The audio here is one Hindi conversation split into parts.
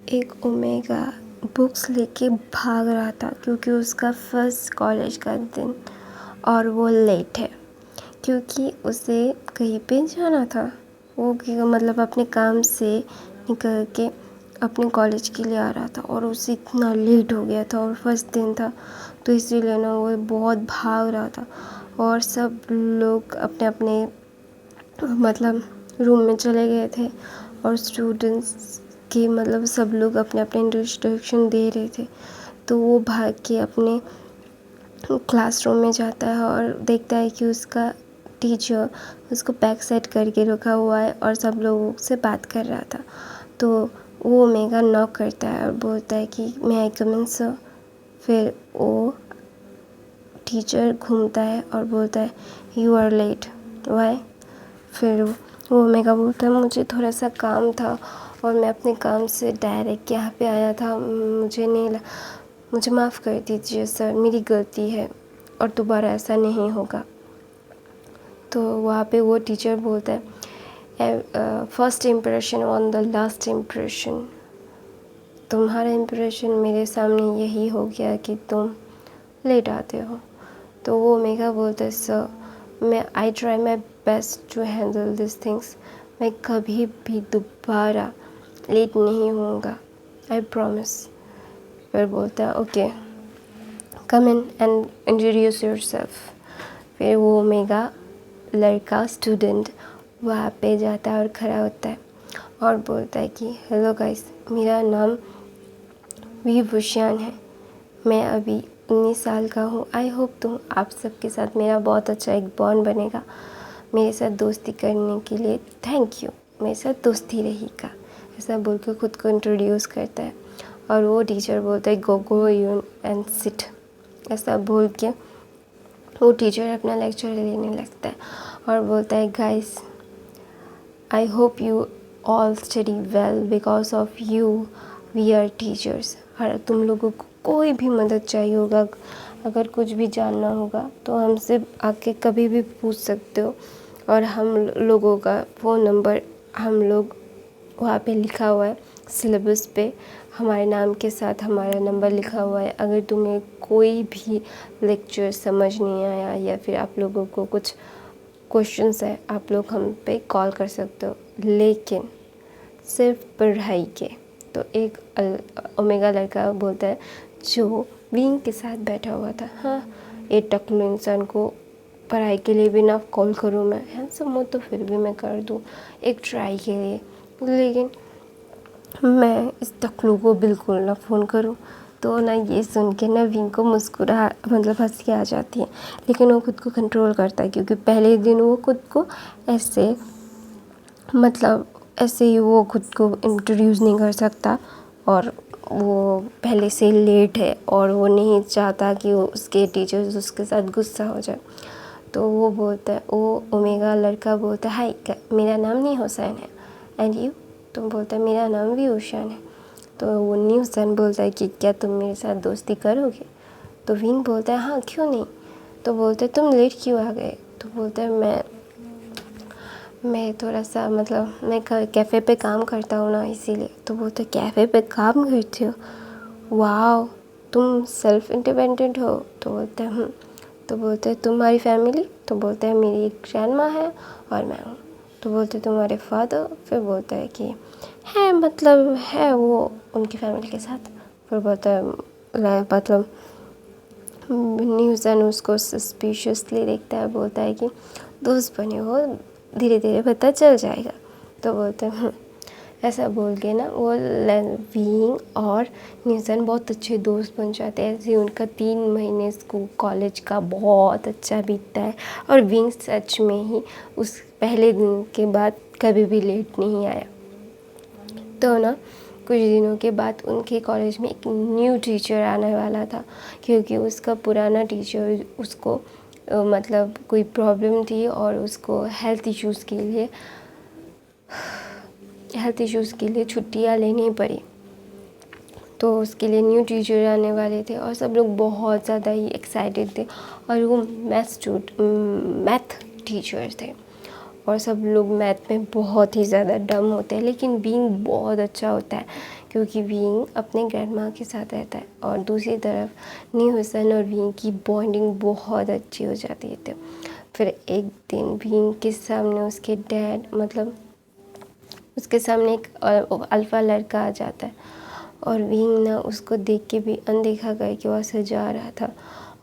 एक ओमेगा बुक्स लेके भाग रहा था क्योंकि उसका फर्स्ट कॉलेज का दिन और वो लेट है क्योंकि उसे कहीं पे जाना था। वो मतलब अपने काम से निकल के अपने कॉलेज के लिए आ रहा था और उसे इतना लेट हो गया था और फर्स्ट दिन था, तो इसीलिए ना वो बहुत भाग रहा था। और सब लोग अपने अपने मतलब रूम में चले गए थे और स्टूडेंट्स के मतलब सब लोग अपने अपने इंट्रोडक्शन दे रहे थे। तो वो भाग के अपने क्लासरूम में जाता है और देखता है कि उसका टीचर उसको बैक साइड करके रखा हुआ है और सब लोगों से बात कर रहा था। तो वो ओमेगा नॉक करता है और बोलता है कि मैं आई कम इन सर। फिर वो टीचर घूमता है और बोलता है यू आर लेट वाई। फिर वो ओमेगा बोलता है मुझे थोड़ा सा काम था और मैं अपने काम से डायरेक्ट यहाँ पे आया था, मुझे माफ़ कर दीजिए सर, मेरी गलती है और दोबारा ऐसा नहीं होगा। तो वहाँ पे वो टीचर बोलता है first impression on the last impression, तुम्हारा इम्प्रेशन मेरे सामने यही हो गया कि तुम लेट आते हो। तो वो ओमेगा बोलता है sir I try my best to handle this things, मैं कभी भी दोबारा लेट नहीं होऊंगा, आई प्रॉमिस। फिर बोलता है okay come in and introduce yourself. फिर वो ओमेगा लड़का स्टूडेंट वहाँ पे जाता है और खड़ा होता है और बोलता है कि हेलो गाइस, मेरा नाम विभूषण है, मैं अभी 19 साल का हूँ। आई होप तुम आप सबके साथ मेरा बहुत अच्छा एक बॉन्ड बनेगा। मेरे साथ दोस्ती करने के लिए थैंक यू, मेरे साथ दोस्ती रहेगा। ऐसा बोल के खुद को इंट्रोड्यूस करता है और वो टीचर बोलता है गो यू एंड सिट। ऐसा बोल के वो टीचर अपना लेक्चर लेने लगता है और बोलता है guys I hope you all study well, because of you we are teachers. और तुम लोगों को कोई भी मदद चाहिए होगा, अगर कुछ भी जानना होगा तो हमसे आके कभी भी पूछ सकते हो। और हम लोगों का फ़ोन नंबर हम लोग वहाँ पे लिखा हुआ है सिलेबस पे, हमारे नाम के साथ हमारा नंबर लिखा हुआ है। अगर तुम्हें कोई भी लेक्चर समझ नहीं आया या फिर आप लोगों को कुछ क्वेश्चंस है, आप लोग हम पे कॉल कर सकते हो, लेकिन सिर्फ पढ़ाई के। तो एक ओमेगा लड़का बोलता है जो विंग के साथ बैठा हुआ था, हाँ ये टकलू इंसान को पढ़ाई के लिए भी ना कॉल करूँ मैं, हैंडसम हो तो फिर भी मैं कर दूँ एक ट्राई के लिए, लेकिन मैं इस टकलू को बिल्कुल ना फ़ोन करूँ। तो ना ये सुन के ना विंग को मुस्कुरा मतलब हंसी आ जाती है, लेकिन वो खुद को कंट्रोल करता है क्योंकि पहले दिन वो खुद को ऐसे मतलब ऐसे ही वो खुद को इंट्रोड्यूस नहीं कर सकता और वो पहले से लेट है और वो नहीं चाहता कि वो उसके टीचर्स उसके साथ गुस्सा हो जाए। तो वो बोलता है, वो ओमेगा लड़का बोलता है हाय मेरा नाम नहीं हुसैन है एंड यू, तो बोलता है मेरा नाम भी हुसैन है। तो वो न्यूसन बोलता है कि क्या तुम मेरे साथ दोस्ती करोगे। तो विन बोलता है हाँ क्यों नहीं। तो बोलते तुम लेट क्यों आ गए। तो बोलता है मैं थोड़ा सा मतलब मैं कैफ़े पे काम करता हूँ ना इसीलिए। तो बोलते कैफ़े पे काम करते हो, वाह तुम सेल्फ इंडिपेंडेंट हो। तो बोलते हैं तो बोलते हैं तुम्हारी फैमिली। तो बोलते हैं मेरी एक ग्रैंडमा है और मैं हूँ। तो बोलते तुम्हारे फादर। फिर बोलता है कि है मतलब है वो उनकी फैमिली के साथ। फिर बोलता है मतलब न्यूज़न उसको सस्पिशियसली देखता है, बोलता है कि दोस्त बने हो, धीरे धीरे पता चल जाएगा। तो बोलते हैं ऐसा बोल के ना वो विंग और न्यूज़न बहुत अच्छे दोस्त बन जाते हैं। ऐसे उनका 3 महीने स्कूल कॉलेज का बहुत अच्छा बीतता है और विंग सच में ही उस पहले दिन के बाद कभी भी लेट नहीं आया। तो ना कुछ दिनों के बाद उनके कॉलेज में एक न्यू टीचर आने वाला था क्योंकि उसका पुराना टीचर उसको मतलब कोई प्रॉब्लम थी और उसको हेल्थ इश्यूज़ के लिए छुट्टियां लेनी पड़ी। तो उसके लिए न्यू टीचर आने वाले थे और सब लोग बहुत ज़्यादा ही एक्साइटेड थे और वो मैथ टीचर थे और सब लोग मैथ में बहुत ही ज़्यादा डम होते हैं, लेकिन बीइंग बहुत अच्छा होता है क्योंकि विंग अपने ग्रैंड माँ के साथ रहता है और दूसरी तरफ नी हुसन और विंग की बॉन्डिंग बहुत अच्छी हो जाती है। फिर एक दिन विंग के सामने उसके डैड मतलब उसके सामने एक अल्फ़ा लड़का आ जाता है और विंग ना उसको देख के भी अनदेखा करके वहाँ से जा रहा था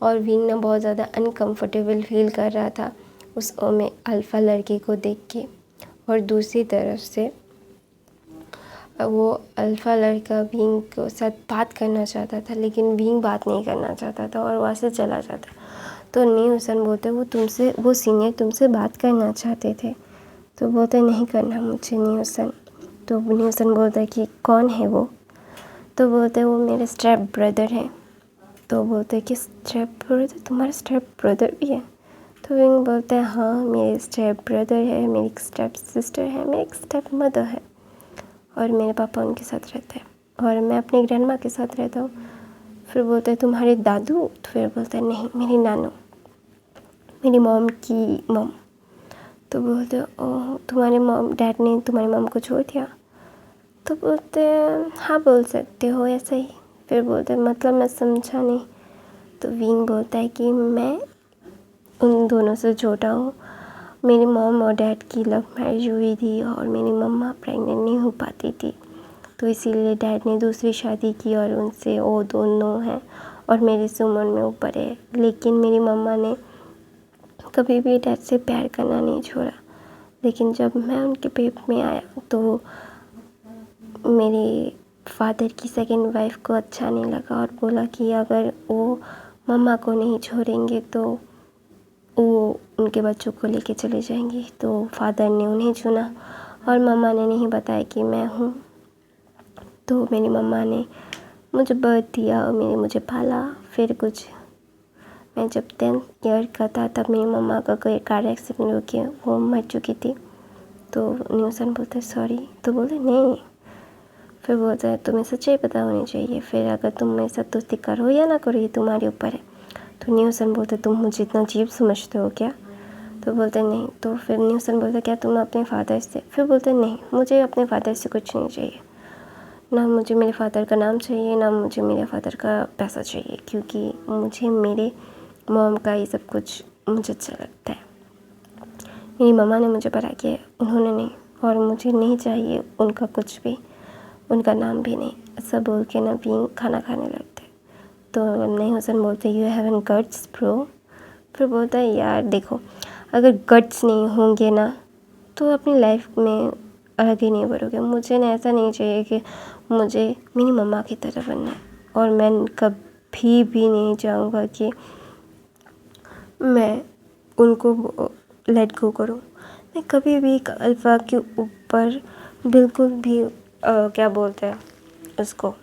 और विंग ना बहुत ज़्यादा अनकंफर्टेबल फील कर रहा था उस में अल्फ़ा लड़के को देख के। और दूसरी तरफ से वो अल्फ़ा लड़का विंग के साथ बात करना चाहता था लेकिन विंग बात नहीं करना चाहता था और वहाँ से चला जाता। तो नी हुसन बोलते वो सीनियर तुमसे बात करना चाहते थे। तो बोलते नहीं करना मुझे नी हुसन। तो नी हुसन बोलता है कि कौन है वो? तो बोलते वो मेरे स्टेप ब्रदर हैं। तो बोलते कि स्टेप ब्रदर, तुम्हारा स्टेप ब्रदर भी है? तो विंग बोलता है हाँ मेरे स्टेप ब्रदर है, मेरी एक स्टेप सिस्टर है, मेरी एक स्टेप मदर है और मेरे पापा उनके साथ रहते हैं और मैं अपनी ग्रैंड माँ के साथ रहता हूँ। फिर बोलते हैं तुम्हारे दादू? तो फिर बोलता है नहीं मेरी नानू, मेरी मॉम की मॉम। तो बोलते ओह तुम्हारे मॉम डैड ने तुम्हारी मॉम को छोड़ दिया? तो बोलते हैं हाँ बोल सकते हो ऐसा ही। फिर बोलते हैं मतलब मैं समझा नहीं। तो विंग बोलता है कि मैं उन दोनों से छोटा हूँ, मेरी मॉम और डैड की लव मैरिज हुई थी और मेरी मम्मा प्रेग्नेंट नहीं हो पाती थी तो इसीलिए डैड ने दूसरी शादी की और उनसे वो दोनों हैं और मेरी से उम्र में ऊपर है। लेकिन मेरी मम्मा ने कभी भी डैड से प्यार करना नहीं छोड़ा। लेकिन जब मैं उनके पेट में आया तो मेरे फादर की सेकंड वाइफ को अच्छा नहीं लगा और बोला कि अगर वो मम्मा को नहीं छोड़ेंगे तो वो उनके बच्चों को लेके चले जाएंगे। तो फादर ने उन्हें चुना और मम्मा ने नहीं बताया कि मैं हूँ। तो मेरी मम्मा ने मुझे बर्थ दिया और मुझे पाला। फिर कुछ मैं जब 10th ईयर का था तब मेरी मम्मा का कोई कार एक्सीडेंट हो गया, वो मर चुकी थी। तो न्यूसन बोलते सॉरी। तो बोलते नहीं। फिर बोलता है तुम्हें सच्चाई पता होनी चाहिए, फिर अगर तुम मेरे साथ दोस्ती करो या ना करो ये तुम्हारे ऊपर है। तो न्यूसन बोलते तुम मुझे इतना अजीब समझते हो क्या? तो बोलते नहीं। तो फिर न्यूसन बोलते क्या तुम अपने फादर से? फिर बोलते नहीं मुझे अपने फादर से कुछ नहीं चाहिए, ना मुझे मेरे फादर का नाम चाहिए, ना मुझे मेरे फादर का पैसा चाहिए, क्योंकि मुझे मेरे मॉम का ये सब कुछ मुझे अच्छा लगता है। मेरी मम्मा ने मुझे पढ़ा किया है, उन्होंने नहीं, और मुझे नहीं चाहिए उनका कुछ भी, उनका नाम भी नहीं। ऐसा बोल के ना भी खाना खाने लगते। तो नहीं हुसन बोलते यू हैवन गट्स ब्रो। फिर बोलता है यार देखो अगर गट्स नहीं होंगे ना तो अपनी लाइफ में आगे नहीं बढ़ोगे। मुझे ना ऐसा नहीं चाहिए कि मुझे मेरी मम्मा की तरह बनना है और मैं कभी भी नहीं चाहूँगा कि मैं उनको लेट गो करूँ। मैं कभी भी एक अल्फ़ा के ऊपर बिल्कुल भी क्या बोलते हैं उसको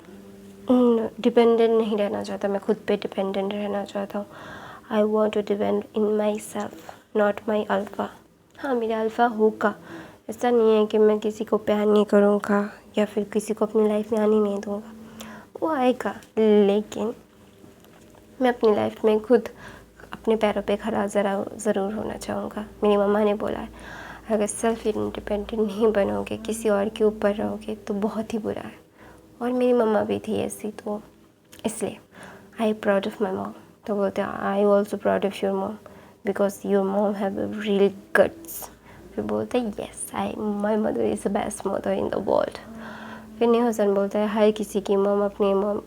डिपेंडेंट नहीं रहना चाहता। मैं खुद पे डिपेंडेंट रहना चाहता हूँ। I want to depend in my self, not my alpha. हाँ मेरा अल्फ़ा होगा, ऐसा नहीं है कि मैं किसी को प्यार नहीं करूँगा या फिर किसी को अपनी लाइफ में आने नहीं दूँगा, वो आएगा। लेकिन मैं अपनी लाइफ में खुद अपने पैरों पे खड़ा ज़रूर होना चाहूँगा। मेरी मम्मा ने बोला है अगर सेल्फ इंडिपेंडेंट नहीं बनोगे, किसी और के ऊपर रहोगे तो बहुत ही बुरा है। और मेरी मम्मा भी थी ऐसी, तो इसलिए I proud of my mom. तो बोलते हैं I also proud of your mom because your mom have real guts. फिर बोलते हैं yes I my mother is the best mother in the world. फिर नहीं हुसन बोलता है हर किसी की मॉम अपनी मॉम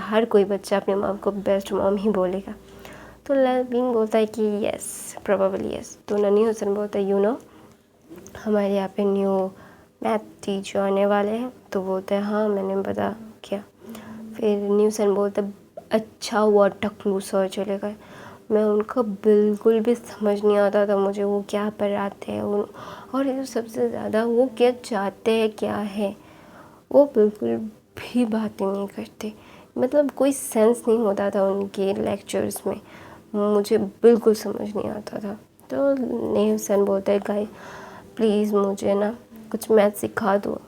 हर कोई बच्चा अपने मॉम को बेस्ट मॉम ही बोलेगा। तो लविंग बोलता है कि येस प्रोबेबली येस। तो ननी हुसन बोलता है यू नो हमारे यहाँ पे न्यू मैथ टीचर आने वाले हैं। तो बोलते हैं हाँ मैंने बता क्या। फिर न्यूसन बोलते अच्छा हुआ टकलू सर चले गए। मैं उनका बिल्कुल भी समझ नहीं आता था मुझे वो क्या पढ़ाते हैं और सबसे ज़्यादा वो क्या चाहते हैं क्या है, वो बिल्कुल भी बातें नहीं करते। मतलब कोई सेंस नहीं होता था उनके लेक्चर्स में, मुझे बिल्कुल समझ नहीं आता था। तो न्यूसन बोलता है गाइस प्लीज़ मुझे ना कुछ मैथ सिखा दो,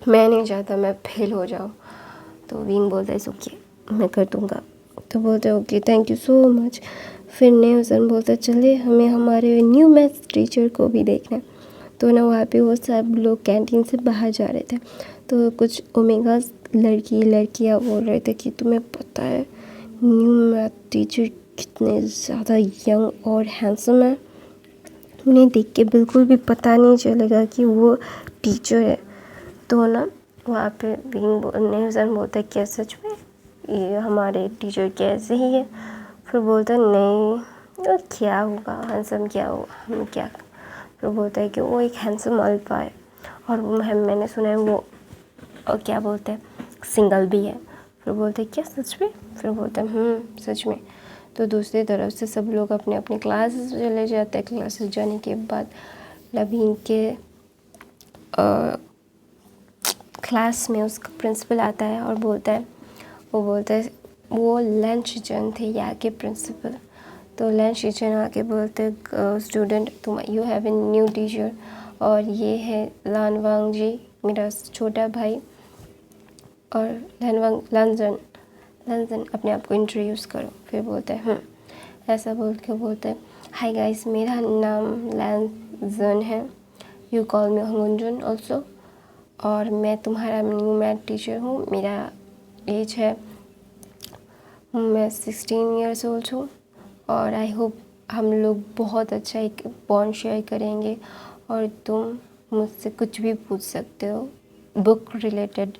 मैं नहीं चाहता मैं फेल हो जाऊँ। तो विंग बोलता है ओके मैं कर दूँगा। तो बोलते हैं okay thank you so much. फिर न्यूसन बोलता है चलिए हमें हमारे न्यू मैथ्स टीचर को भी देखना है। तो ना वहाँ पे वो सब लोग कैंटीन से बाहर जा रहे थे। तो कुछ ओमेगा लड़कियाँ बोल रहे थे कि तुम्हें पता है न्यू मैथ टीचर कितने ज़्यादा यंग और हैंडसम है, उन्हें देख के बिल्कुल भी पता नहीं चलेगा कि वो टीचर है। तो ना वहाँ पे नेहसन बोलता है क्या सच में ये हमारे टीचर कैसे ही है? फिर बोलता है नहीं, तो क्या होगा, हैंडसम क्या होगा, हम क्या। फिर बोलता है कि वो एक हैंडसम अल्फा है और मैंने सुना है वो और क्या बोलते हैं सिंगल भी है। फिर बोलते हैं क्या सच में? फिर बोलते हैं सच में। तो दूसरी तरफ से सब लोग अपने अपने क्लासेस चले जाते हैं। क्लासेस जाने के बाद लवीन के क्लास में उसका प्रिंसिपल आता है और बोलता है वो लंच जन थे यहाँ के प्रिंसिपल। तो लंच जन आके बोलते स्टूडेंट तुम you have a new teacher और ये है लानवांग जी मेरा छोटा भाई। और लंजन अपने आप को इंट्रोड्यूस करो। फिर बोलते हैं ऐसा बोल के बोलते हैं हाय गाइस मेरा नाम लंजन है, यू कॉल मी हंगुंजन ऑल्सो, और मैं तुम्हारा न्यू मैथ टीचर हूँ। मेरा एज है, मैं 16 ईयर्स ओल्ड हूँ और आई होप हम लोग बहुत अच्छा एक बॉन्ड शेयर करेंगे और तुम मुझसे कुछ भी पूछ सकते हो, बुक रिलेटेड,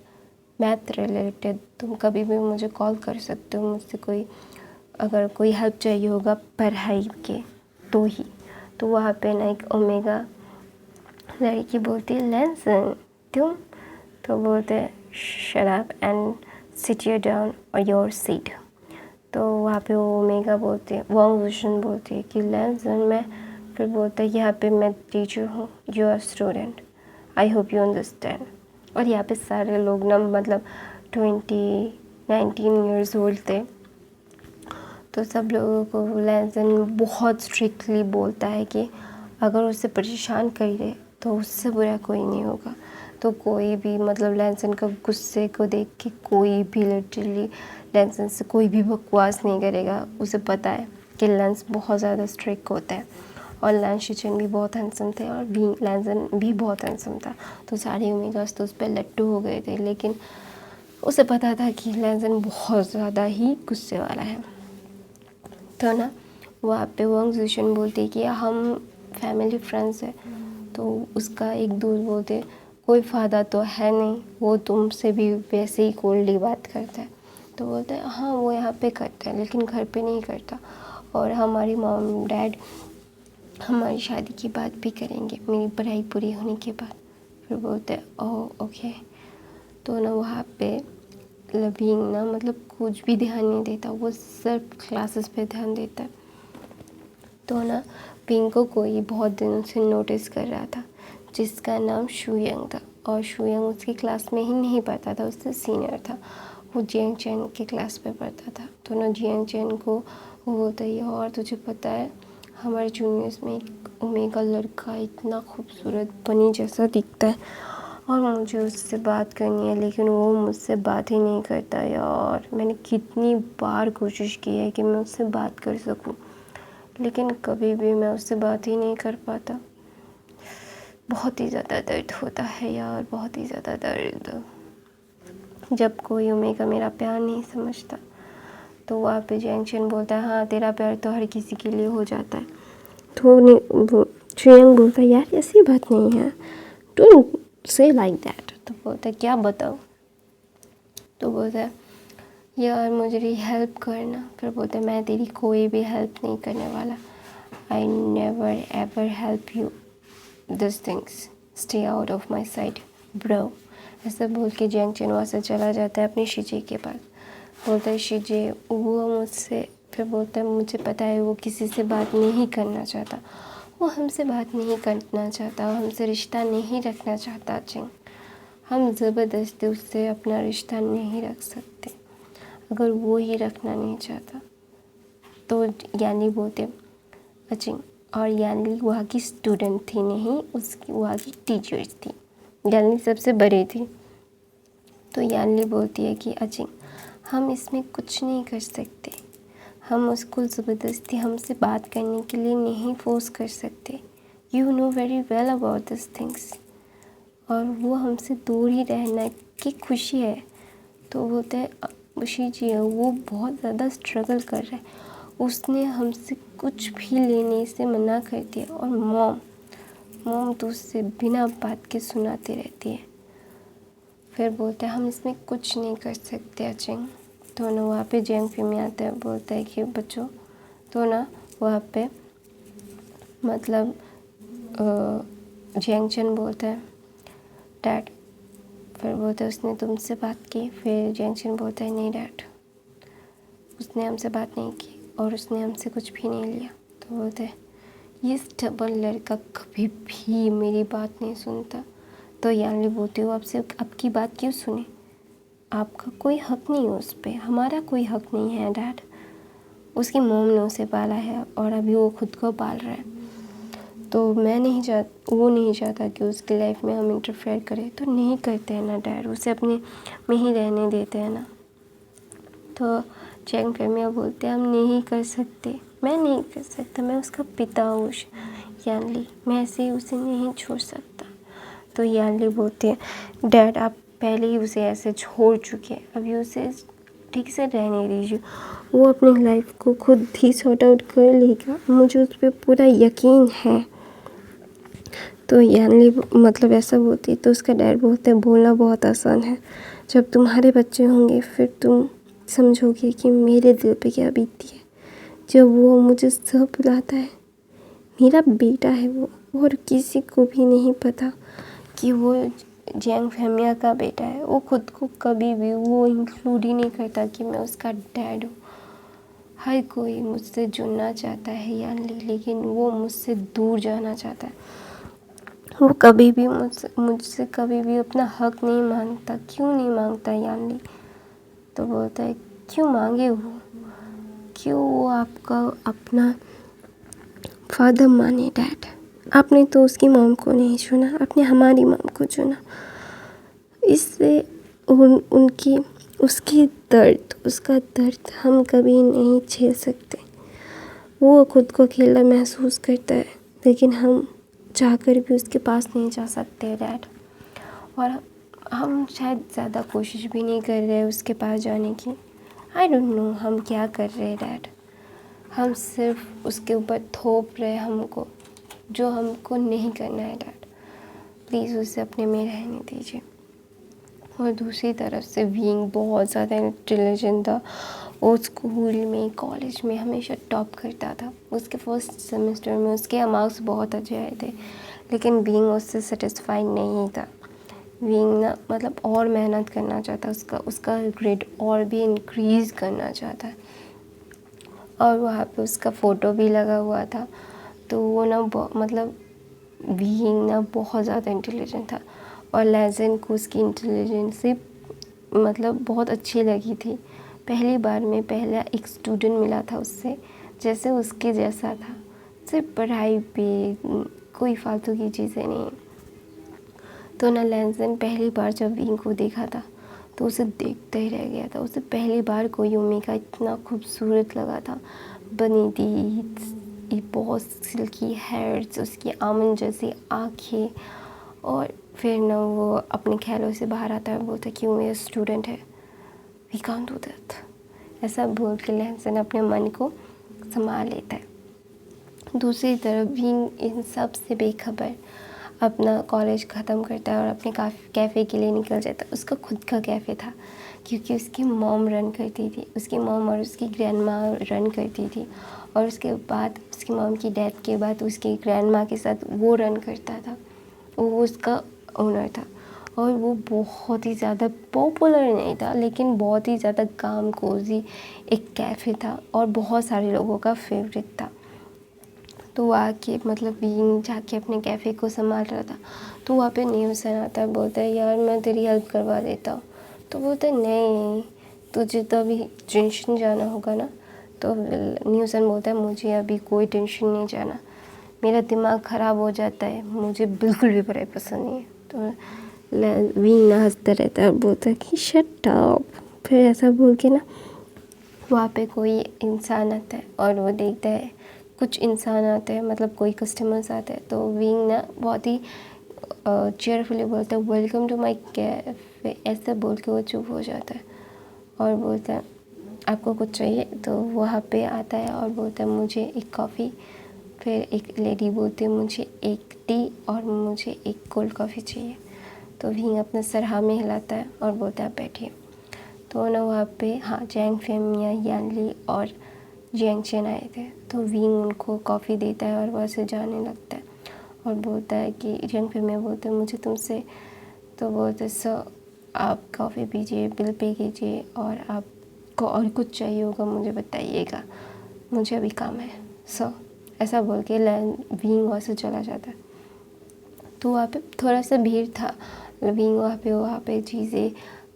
मैथ रिलेटेड, तुम कभी भी मुझे कॉल कर सकते हो। मुझसे अगर कोई हेल्प चाहिए होगा पढ़ाई के तो ही। तो वहाँ पे ना एक ओमेगा लड़की बोलती है लेसन तुम, तो बोलते shut up and sit your down और योर सीट। तो वहाँ पे वो ओमेगा बोलती है, वांग वुशन बोलती है कि लेसन मैं। फिर बोलता है यहाँ पे मैं टीचर हूँ, you are student, I hope you understand. और यहाँ पे सारे लोग ना मतलब 19 ईयर्स ओल्ड थे। तो सब लोगों को लेसन बहुत स्ट्रिक्टली बोलता है कि अगर उसे परेशान करे तो उससे बुरा कोई नहीं होगा। तो कोई भी मतलब लेसन का गुस्से को देख के कोई भी लिटरली लेसन से कोई भी बकवास नहीं करेगा। उसे पता है कि लेंस बहुत ज़्यादा स्ट्रिक्ट होता है और लैंशिचन भी बहुत हैंडसम थे और लेंसन भी बहुत हैंडसम था। तो सारे ओमेगास तो उस पर लट्टू हो गए थे, लेकिन उसे पता था कि लेंसन बहुत ज़्यादा ही गुस्से वाला है। तो ना वहाँ पे वांग जुशन बोलते कि हम फैमिली फ्रेंड्स हैं। तो उसका एक दोस्त बोलते कोई फ़ायदा तो है नहीं, वो तुमसे भी वैसे ही कोल्डली बात करता है। तो बोलते हैं हाँ वो यहाँ पे करता है लेकिन घर पे नहीं करता, और हमारी मॉम डैड हमारी शादी की बात भी करेंगे मेरी पढ़ाई पूरी होने के बाद। फिर बोलते हैं ओह ओके। तो ना वहाँ पे लवीन ना मतलब कुछ भी ध्यान नहीं देता, वो सिर्फ क्लासेस पे ध्यान देता है। तो ना पिंग को कोई बहुत दिनों से नोटिस कर रहा था जिसका नाम शुयंग था, और शुयंग उसकी क्लास में ही नहीं पढ़ता था, उससे सीनियर था। वो जियांग चैन के क्लास पे पढ़ता था। तो ना जियांग चैन को वो बोलता है और तुझे पता है हमारे जूनियर्स में एक ओमेगा लड़का इतना खूबसूरत बनी जैसा दिखता है और मुझे उससे बात करनी है, लेकिन वो मुझसे बात ही नहीं करता यार। मैंने कितनी बार कोशिश की है कि मैं उससे बात कर सकूं, लेकिन कभी भी मैं उससे बात ही नहीं कर पाता। बहुत ही ज़्यादा दर्द होता है यार, बहुत ही ज़्यादा दर्द। जब कोई ओमेगा मेरा प्यार नहीं समझता। तो वहाँ पे जैंगचन बोलता है हाँ तेरा प्यार तो हर किसी के लिए हो जाता है। तो वो चुयंग बोलता है यार ऐसी बात नहीं है, डोंट से लाइक दैट। तो बोलता है क्या बताओ? तो बोलता है यार मुझे हेल्प करना। फिर बोलता है मैं तेरी कोई भी हेल्प नहीं करने वाला, I never ever help you, this things stay out of my side bro. ऐसा बोल के जैंगचन वहाँ से चला जाता है अपनी शिजे के पास। बोलता है शिजे वो मुझसे, फिर बोलता है मुझे पता है वो किसी से बात नहीं करना चाहता, वो हमसे बात नहीं करना चाहता, हमसे रिश्ता नहीं रखना चाहता चिंग। हम ज़बरदस्ती उससे अपना रिश्ता नहीं रख सकते, अगर वो ही रखना नहीं चाहता। तो यानी बोलते अचिंग, और यानी वहाँ की स्टूडेंट थी नहीं, उसकी वहाँ की टीचर्स थी, यानी सबसे बड़ी थी। तो यानी बोलती है कि अचिंग हम इसमें कुछ नहीं कर सकते, हम उसको ज़बरदस्ती हमसे बात करने के लिए नहीं फोर्स कर सकते, you know very well about this things. और वो हमसे दूर ही रहना की खुशी है। तो बोलते हैं खुशी जी है, वो बहुत ज़्यादा स्ट्रगल कर रहा है, उसने हमसे कुछ भी लेने से मना कर दिया। और मॉम तो उससे बिना बात के सुनाती रहती है। फिर बोलते हैं हम इसमें कुछ नहीं कर सकते अचिंग। तो ना वहाँ पे जेंग फिमी आता है, बोलता है कि बच्चों, तो ना वहाँ पे मतलब जेंगचन बोलता है डैड। फिर बोलता है उसने तुमसे बात की। फिर जेंगचन बोलता है नहीं डैड, उसने हमसे बात नहीं की और उसने हमसे कुछ भी नहीं लिया। तो बोलते हैं ये स्टबर्न लड़का कभी भी मेरी बात नहीं सुनता। तो यानली बोलती हो आपसे आपकी बात क्यों सुने, आपका कोई हक नहीं है उस पर, हमारा कोई हक नहीं है डैड। उसकी मॉम ने उसे पाला है और अभी वो खुद को पाल रहा है। तो वो नहीं चाहता कि उसकी लाइफ में हम इंटरफेयर करें। तो नहीं करते हैं ना डैड, उसे अपने में ही रहने देते हैं ना। तो चैंग फेमिया बोलते हैं हम नहीं कर सकते, मैं नहीं कर सकता, मैं उसका पिता हूँ यानली, मैं ऐसे ही उसे नहीं छोड़ सकता। तो यानली बोलते हैं डैड आप पहले ही उसे ऐसे छोड़ चुके हैं, अभी उसे ठीक से रहने दीजिए, वो अपनी लाइफ को खुद ही सॉर्ट आउट कर लेगा, मुझे उस पर पूरा यकीन है। तो यानली मतलब ऐसा बोलती तो उसका डैड बोलते हैं बोलना बहुत आसान है, जब तुम्हारे बच्चे होंगे फिर तुम समझोगे कि मेरे दिल पे क्या बीतती है। जब वो मुझे सब बुलाता है, मेरा बेटा है वो, और किसी को भी नहीं पता कि वो जैंग फेमिया का बेटा है। वो खुद को कभी भी वो इंक्लूड ही नहीं करता कि मैं उसका डैड हूँ। हर कोई मुझसे जुड़ना चाहता है यानली, लेकिन वो मुझसे दूर जाना चाहता है। वो कभी भी मुझसे कभी भी अपना हक नहीं मांगता। क्यों नहीं मांगता यानली? तो बोलता है क्यों मांगे वो, क्यों वो आपका अपना फादर माने डैड। आपने तो उसकी मॉम को नहीं चुना, आपने हमारी मॉम को चुना। इससे उनकी उसका दर्द हम कभी नहीं झेल सकते। वो खुद को अकेला महसूस करता है, लेकिन हम चाहकर भी उसके पास नहीं जा सकते डैड। और हम शायद ज़्यादा कोशिश भी नहीं कर रहे उसके पास जाने की। आई डोंट नो हम क्या कर रहे हैं डैड। हम सिर्फ उसके ऊपर थोप रहे हमको, जो हमको नहीं करना है डैड। प्लीज़ उसे अपने में रहने दीजिए। और दूसरी तरफ से विंग बहुत ज़्यादा इंटेलिजेंट था। वो स्कूल में कॉलेज में हमेशा टॉप करता था। उसके फर्स्ट सेमेस्टर में उसके मार्क्स बहुत अच्छे आए थे, लेकिन विंग उससे सेटिस्फाइड नहीं था। विंग ना मतलब और मेहनत करना चाहता, उसका ग्रेड और भी इंक्रीज़ करना चाहता है। और वहाँ पे उसका फ़ोटो भी लगा हुआ था। तो वो ना मतलब विंग ना बहुत ज़्यादा इंटेलिजेंट था, और लेजेंड को उसकी इंटेलिजेंसी मतलब बहुत अच्छी लगी थी। पहली बार में पहला एक स्टूडेंट मिला था उससे जैसे उसके जैसा था, सिर्फ पढ़ाई पे, कोई फालतू की चीज़ें नहीं। तो ना लेजेंड पहली बार जब विंग को देखा था तो उसे देखते ही रह गया था। उसे पहली बार कोई का इतना खूबसूरत लगा था। बनी थी बहुत सिल्की हेयर्स, उसकी आमन जैसी आँखें। और फिर ना वो अपने ख्यालों से बाहर आता है, बोलता है कि वो मेरा स्टूडेंट है, वी कांट डू दैट। ऐसा बोल के लेजेंड अपने मन को संभाल लेता है। दूसरी तरफ विंग इन सब से बेखबर अपना कॉलेज ख़त्म करता है और अपने कैफ़े के लिए निकल जाता है। उसका खुद का कैफ़े था, क्योंकि उसकी मॉम रन करती थी, उसकी मॉम और उसकी ग्रैंडमा रन करती थी। और उसके बाद उसकी मॉम की डेथ के बाद उसकी ग्रैंडमा के साथ वो रन करता था, वो उसका ओनर था। और वो बहुत ही ज़्यादा पॉपुलर नहीं था, लेकिन बहुत ही ज़्यादा काम कोजी एक कैफ़े था और बहुत सारे लोगों का फेवरेट था। तो वो आके मतलब विंग जाके अपने कैफ़े को संभाल रहा था। तो वहाँ पे न्यूसन आता है, बोलता है यार मैं तेरी हेल्प करवा देता हूँ। तो बोलता है नहीं, तुझे तो अभी टेंशन जाना होगा ना। तो न्यूसन बोलता है मुझे अभी कोई टेंशन नहीं जाना, मेरा दिमाग ख़राब हो जाता है, मुझे बिल्कुल भी पढ़ाई पसंद नहीं है। तो विंग ना हंसता रहता है, बोलता है कि शट अप। फिर ऐसा बोल के ना वहाँ पे कोई इंसान आता है और वो देखता है कुछ इंसान आते हैं, मतलब कोई कस्टमर्स आते हैं। तो विंग ना बहुत ही चेयरफुली बोलता है वेलकम टू माय कैफ़े, ऐसे बोल के वो चुप हो जाता है और बोलता है आपको कुछ चाहिए? तो वहाँ पे आता है और बोलता है मुझे एक कॉफ़ी। फिर एक लेडी बोलती है मुझे एक टी और मुझे एक कोल्ड कॉफ़ी चाहिए। तो विंग अपने सर हाँ में हिलाता है और बोलता है बैठिए। तो ना वहाँ पे हाँ जैंग फेमिया, यानली और जियांग चेन आए थे। तो विंग उनको कॉफ़ी देता है और वहाँ से जाने लगता है और बोलता है कि जियांग फेमिया बोलते हैं मुझे तुमसे, तो बोलते सर आप कॉफ़ी पीजिए, बिल पे कीजिए और आपको और कुछ चाहिए होगा मुझे बताइएगा, मुझे अभी काम है सर, ऐसा बोल के विंग वहाँ से चला जाता है। तो वहाँ पे थोड़ा सा भीड़ था, विंग वहाँ पे चीज़ें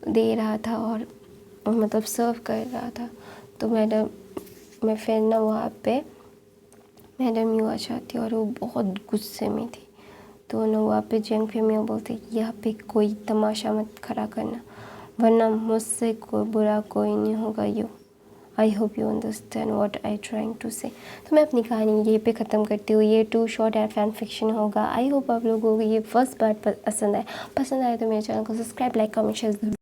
दे रहा था और मतलब सर्व कर रहा था। तो मैं फिर ना वहाँ पे मैडम यू आ जाती और वो बहुत गुस्से में थी। तो ना वहाँ पे जियांग फेमिया बोलते यहाँ पे कोई तमाशा मत खड़ा करना वरना मुझसे कोई बुरा कोई नहीं होगा। You I hope you understand what I trying to say. तो मैं अपनी कहानी यहीं पे ख़त्म करती हूँ। ये 2 शॉर्ट एंड फैन फिक्शन होगा। आई होप आप लोगों को ये फर्स्ट पार्ट पसंद आए तो मेरे चैनल को सब्सक्राइब, लाइक, कमेंट, शेयर